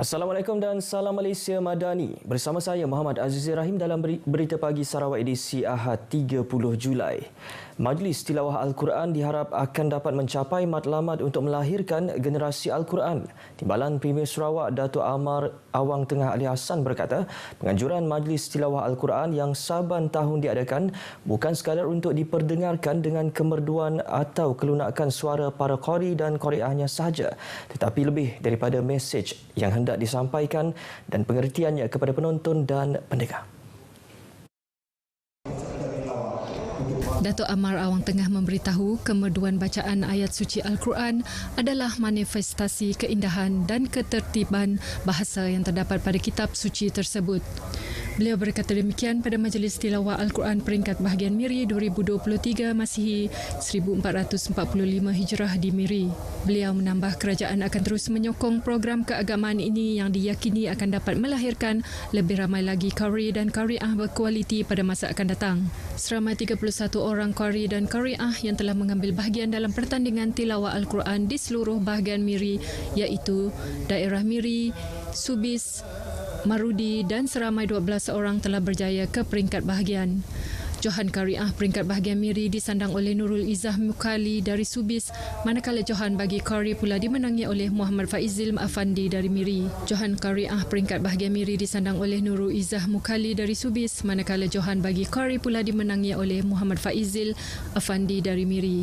Assalamualaikum dan salam Malaysia Madani. Bersama saya Muhammad Azizir Rahim dalam Berita Pagi Sarawak edisi Ahad 30 Julai. Majlis Tilawah Al-Quran diharap akan dapat mencapai matlamat untuk melahirkan generasi Al-Quran. Timbalan Premier Sarawak Datuk Amar Awang Tengah Ali Hassan berkata, penganjuran Majlis Tilawah Al-Quran yang saban tahun diadakan bukan sekadar untuk diperdengarkan dengan kemerduan atau kelunakan suara para qari dan qariahnya sahaja, tetapi lebih daripada mesej yang hendak disampaikan dan pengertiannya kepada penonton dan pendengar. Datuk Amar Awang Tengah memberitahu kemerduan bacaan ayat suci Al-Quran adalah manifestasi keindahan dan ketertiban bahasa yang terdapat pada kitab suci tersebut. Beliau berkata demikian pada Majlis Tilawah Al-Quran peringkat bahagian Miri 2023 Masihi 1445 Hijrah di Miri. Beliau menambah kerajaan akan terus menyokong program keagamaan ini yang diyakini akan dapat melahirkan lebih ramai lagi qari dan qariah berkualiti pada masa akan datang. Seramai 31 orang qari dan qariah yang telah mengambil bahagian dalam pertandingan tilawah Al-Quran di seluruh bahagian Miri iaitu daerah Miri, Subis, Marudi dan seramai 12 orang telah berjaya ke peringkat bahagian. Johan Qariah peringkat bahagian Miri disandang oleh Nurul Izzah Mukali dari Subis, manakala Johan bagi Qari pula dimenangi oleh Muhammad Faizil Afandi dari Miri. Johan Qariah peringkat bahagian Miri disandang oleh Nurul Izzah Mukali dari Subis, manakala Johan bagi Qari pula dimenangi oleh Muhammad Faizil Afandi dari Miri.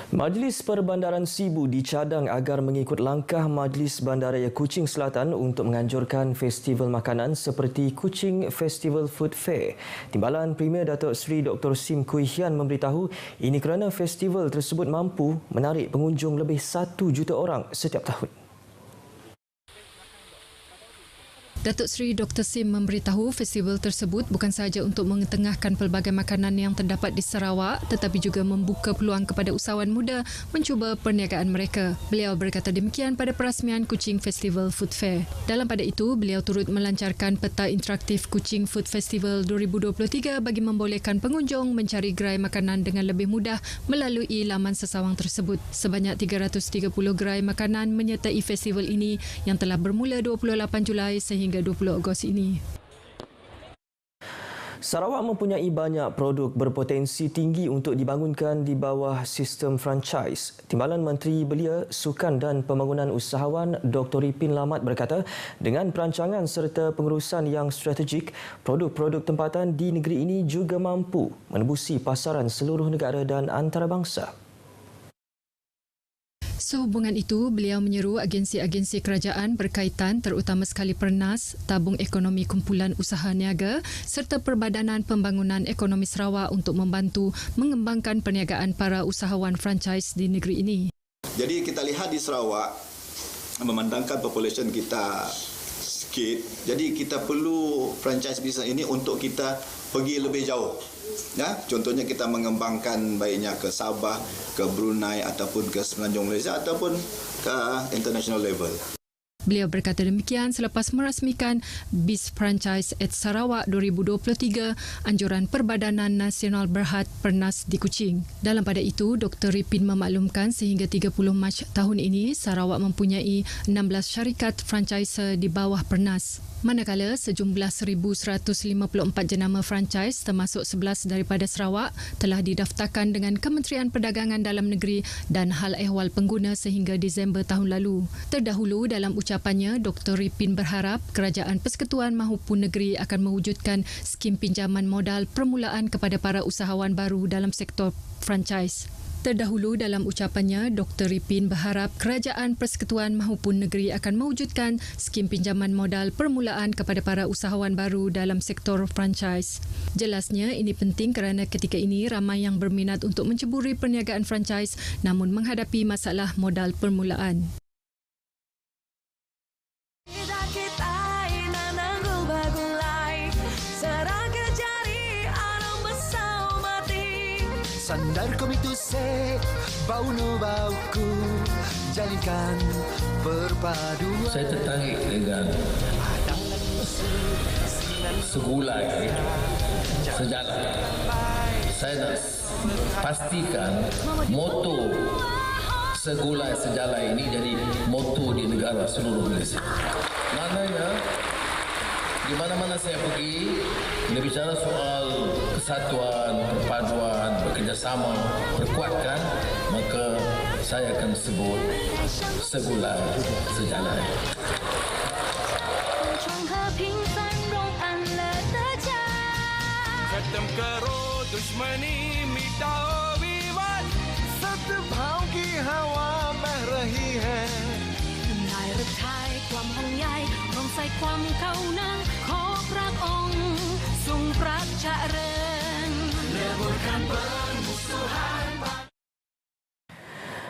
Majlis Perbandaran Sibu dicadang agar mengikut langkah Majlis Bandaraya Kuching Selatan untuk menganjurkan festival makanan seperti Kuching Festival Food Fair. Timbalan Premier Datuk Seri Dr. Sim Kui Hian memberitahu ini kerana festival tersebut mampu menarik pengunjung lebih 1 juta orang setiap tahun. Datuk Seri Dr. Sim memberitahu festival tersebut bukan sahaja untuk mengetengahkan pelbagai makanan yang terdapat di Sarawak tetapi juga membuka peluang kepada usahawan muda mencuba perniagaan mereka. Beliau berkata demikian pada perasmian Kuching Festival Food Fair. Dalam pada itu, beliau turut melancarkan peta interaktif Kuching Food Festival 2023 bagi membolehkan pengunjung mencari gerai makanan dengan lebih mudah melalui laman sesawang tersebut. Sebanyak 330 gerai makanan menyertai festival ini yang telah bermula 28 Julai sehingga 20 Ogos ini. Sarawak mempunyai banyak produk berpotensi tinggi untuk dibangunkan di bawah sistem franchise. Timbalan Menteri Belia, Sukan dan Pembangunan Usahawan Dr. Ipin Lamat berkata, dengan perancangan serta pengurusan yang strategik, produk-produk tempatan di negeri ini juga mampu menembusi pasaran seluruh negara dan antarabangsa. Sehubungan itu, beliau menyeru agensi-agensi kerajaan berkaitan terutama sekali Pernas, Tabung Ekonomi Kumpulan Usaha Niaga serta Perbadanan Pembangunan Ekonomi Sarawak untuk membantu mengembangkan perniagaan para usahawan franchise di negeri ini. Jadi kita lihat di Sarawak, memandangkan population kita sikit, jadi kita perlu franchise bisnes ini untuk kita pergi lebih jauh. Ya, contohnya kita mengembangkan baiknya ke Sabah, ke Brunei ataupun ke Semenanjung Malaysia ataupun ke international level. Beliau berkata demikian selepas merasmikan BIS Franchise at Sarawak 2023, anjuran Perbadanan Nasional Berhad Pernas di Kuching. Dalam pada itu, Dr. Ripin memaklumkan sehingga 30 Mac tahun ini, Sarawak mempunyai 16 syarikat franchise di bawah Pernas. Manakala sejumlah 1,154 jenama franchise termasuk 11 daripada Sarawak telah didaftarkan dengan Kementerian Perdagangan Dalam Negeri dan Hal Ehwal Pengguna sehingga Disember tahun lalu. Terdahulu dalam ucapannya, Dr. Ripin berharap Kerajaan Persekutuan maupun negeri akan mewujudkan skim pinjaman modal permulaan kepada para usahawan baru dalam sektor franchise. Terdahulu dalam ucapannya, Dr. Ripin berharap Kerajaan Persekutuan maupun negeri akan mewujudkan skim pinjaman modal permulaan kepada para usahawan baru dalam sektor franchise. Jelasnya, ini penting kerana ketika ini ramai yang berminat untuk menceburi perniagaan franchise namun menghadapi masalah modal permulaan. Sandar komitu se bau no bauku jalinkan perpaduan. Saya tertarik dengan segulai sejarah. Saya nak pastikan moto segulai sejalai ini jadi moto di negara seluruh Malaysia. Maknanya di mana-mana saya pergi, bila bicara soal kesatuan, perpaduan, bekerjasama, perkuatkan, maka saya akan sebut segulai sejalai. 创和平繁荣安乐的家。 खत्म करो दुश्मनी मिटाओ विवाद सद्भाव की हवा बह रही है นายรักชายความห่วงใยรวมใส่ความเข้านังขอพระองค์ทรงพระเจริญ leburkan permusuhan.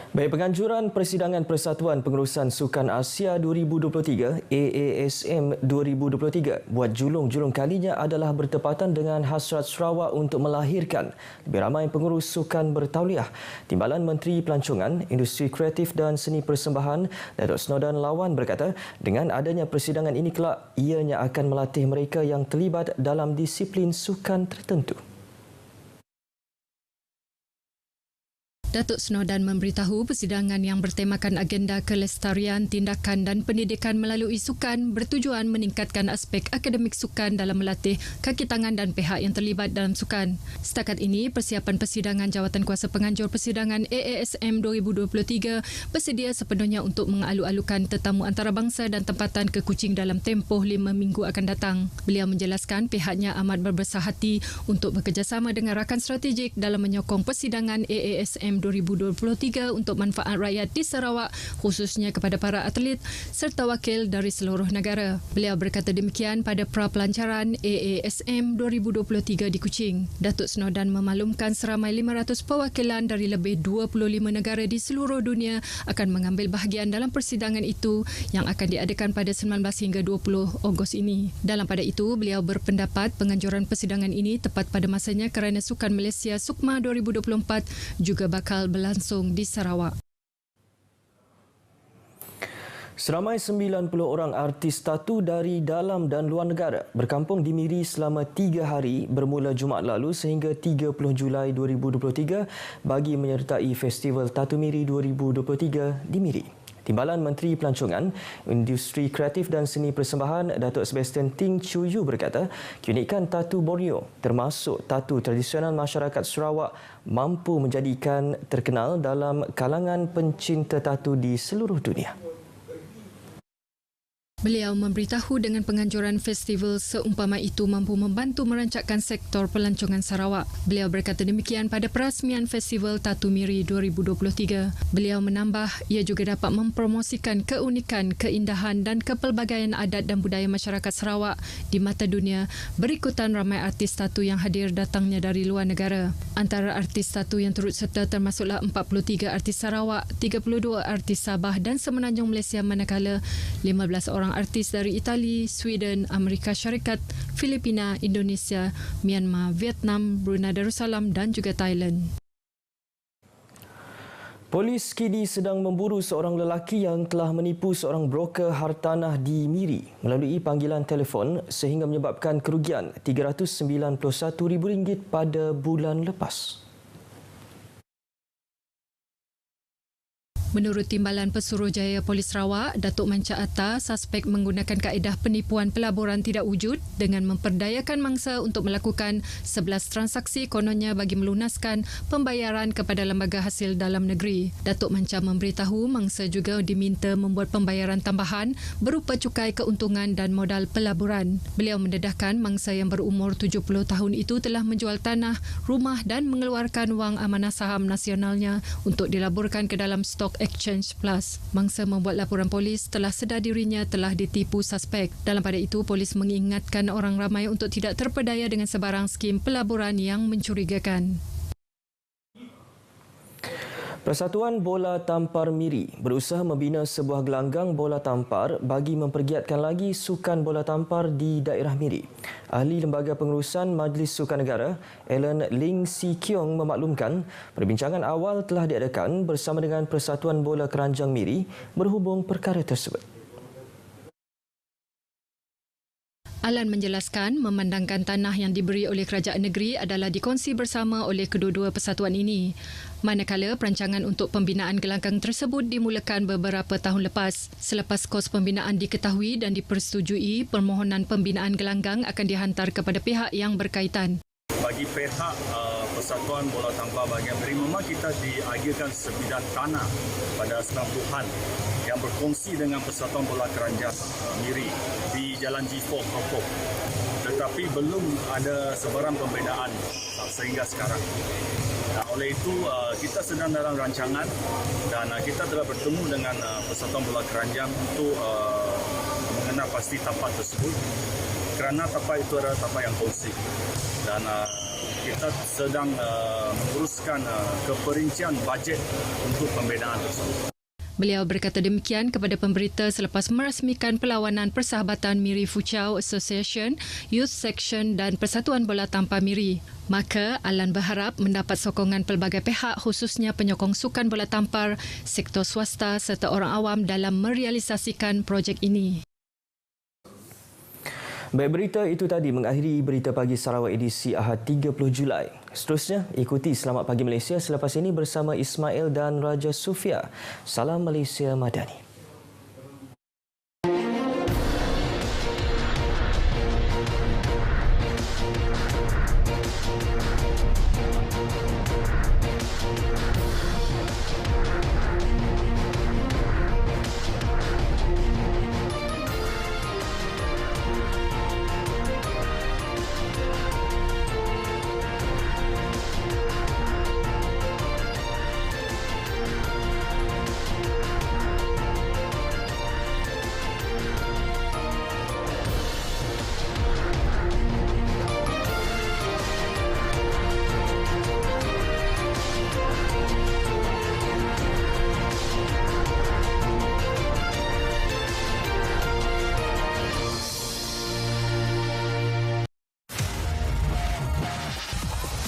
Baik, penganjuran Persidangan Persatuan Pengurusan Sukan Asia 2023 AASM 2023 buat julung-julung kalinya adalah bertepatan dengan hasrat Sarawak untuk melahirkan lebih ramai pengurus sukan bertauliah. Timbalan Menteri Pelancongan, Industri Kreatif dan Seni Persembahan Datuk Snodan Lawan berkata, dengan adanya persidangan ini kelak ianya akan melatih mereka yang terlibat dalam disiplin sukan tertentu. Datuk Snodan memberitahu persidangan yang bertemakan agenda kelestarian, tindakan dan pendidikan melalui sukan bertujuan meningkatkan aspek akademik sukan dalam melatih kaki tangan dan pihak yang terlibat dalam sukan. Setakat ini, persiapan persidangan Jawatankuasa Penganjur Persidangan AASM 2023 bersedia sepenuhnya untuk mengalu-alukan tetamu antarabangsa dan tempatan ke Kuching dalam tempoh 5 minggu akan datang. Beliau menjelaskan pihaknya amat berbesar hati untuk bekerjasama dengan rakan strategik dalam menyokong persidangan AASM 2023 untuk manfaat rakyat di Sarawak, khususnya kepada para atlet serta wakil dari seluruh negara. Beliau berkata demikian pada pra-pelancaran AASM 2023 di Kuching. Datuk Snodan memaklumkan seramai 500 perwakilan dari lebih 25 negara di seluruh dunia akan mengambil bahagian dalam persidangan itu yang akan diadakan pada 19 hingga 20 Ogos ini. Dalam pada itu, beliau berpendapat penganjuran persidangan ini tepat pada masanya kerana Sukan Malaysia SUKMA 2024 juga bakal berlangsung di Sarawak. Seramai 90 orang artis tatu dari dalam dan luar negara berkampung di Miri selama 3 hari bermula Jumaat lalu sehingga 30 Julai 2023 bagi menyertai Festival Tatu Miri 2023 di Miri. Timbalan Menteri Pelancongan, Industri Kreatif dan Seni Persembahan Datuk Sebastian Ting Chu Yu berkata, keunikan tatu Borneo termasuk tatu tradisional masyarakat Sarawak mampu menjadikan terkenal dalam kalangan pencinta tatu di seluruh dunia. Beliau memberitahu dengan penganjuran festival seumpama itu mampu membantu merancangkan sektor pelancongan Sarawak. Beliau berkata demikian pada perasmian Festival Tatu Miri 2023. Beliau menambah ia juga dapat mempromosikan keunikan, keindahan dan kepelbagaian adat dan budaya masyarakat Sarawak di mata dunia berikutan ramai artis tatu yang hadir datangnya dari luar negara. Antara artis tatu yang turut serta termasuklah 43 artis Sarawak, 32 artis Sabah dan Semenanjung Malaysia manakala 15 orang artis dari Itali, Sweden, Amerika Syarikat, Filipina, Indonesia, Myanmar, Vietnam, Brunei Darussalam dan juga Thailand. Polis kini sedang memburu seorang lelaki yang telah menipu seorang broker hartanah di Miri melalui panggilan telefon sehingga menyebabkan kerugian RM391,000 pada bulan lepas. Menurut Timbalan Pesuruhjaya Polis Sarawak, Datuk Manca Atta, suspek menggunakan kaedah penipuan pelaburan tidak wujud dengan memperdayakan mangsa untuk melakukan 11 transaksi kononnya bagi melunaskan pembayaran kepada lembaga hasil dalam negeri. Datuk Manca memberitahu mangsa juga diminta membuat pembayaran tambahan berupa cukai keuntungan dan modal pelaburan. Beliau mendedahkan mangsa yang berumur 70 tahun itu telah menjual tanah, rumah dan mengeluarkan wang amanah saham nasionalnya untuk dilaburkan ke dalam stok Exchange Plus. Mangsa membuat laporan polis telah sedar dirinya telah ditipu suspek. Dalam pada itu, polis mengingatkan orang ramai untuk tidak terpedaya dengan sebarang skim pelaburan yang mencurigakan. Persatuan Bola Tampar Miri berusaha membina sebuah gelanggang bola tampar bagi mempergiatkan lagi sukan bola tampar di daerah Miri. Ahli Lembaga Pengurusan Majlis Sukan Negara, Alan Ling Si Kiong memaklumkan perbincangan awal telah diadakan bersama dengan Persatuan Bola Keranjang Miri berhubung perkara tersebut. Alan menjelaskan memandangkan tanah yang diberi oleh kerajaan negeri adalah dikongsi bersama oleh kedua-dua persatuan ini. Manakala perancangan untuk pembinaan gelanggang tersebut dimulakan beberapa tahun lepas. Selepas kos pembinaan diketahui dan dipersetujui, permohonan pembinaan gelanggang akan dihantar kepada pihak yang berkaitan. Bagi pihak Persatuan Bola Tampar bahagian Miri, memang kita diagihkan sebidang tanah pada 90-an yang berkongsi dengan Persatuan Bola Keranjang Miri di Jalan G4 Kopok. Tetapi belum ada sebarang pembinaan sehingga sekarang. Oleh itu, kita sedang dalam rancangan dan kita telah bertemu dengan Persatuan Bola Keranjang untuk mengenal pasti tapak tersebut, kerana tapak itu adalah tapak yang kongsi. Dan kita sedang menguruskan keperincian bajet untuk pembinaan tersebut. Beliau berkata demikian kepada pemberita selepas merasmikan perlawanan Persahabatan Miri Fuchau Association, Youth Section dan Persatuan Bola Tampar Miri. Maka Alan berharap mendapat sokongan pelbagai pihak khususnya penyokong sukan bola tampar, sektor swasta serta orang awam dalam merealisasikan projek ini. Baik, berita itu tadi mengakhiri Berita Pagi Sarawak edisi Ahad 30 Julai. Seterusnya, ikuti Selamat Pagi Malaysia selepas ini bersama Ismail dan Raja Sufia. Salam Malaysia Madani.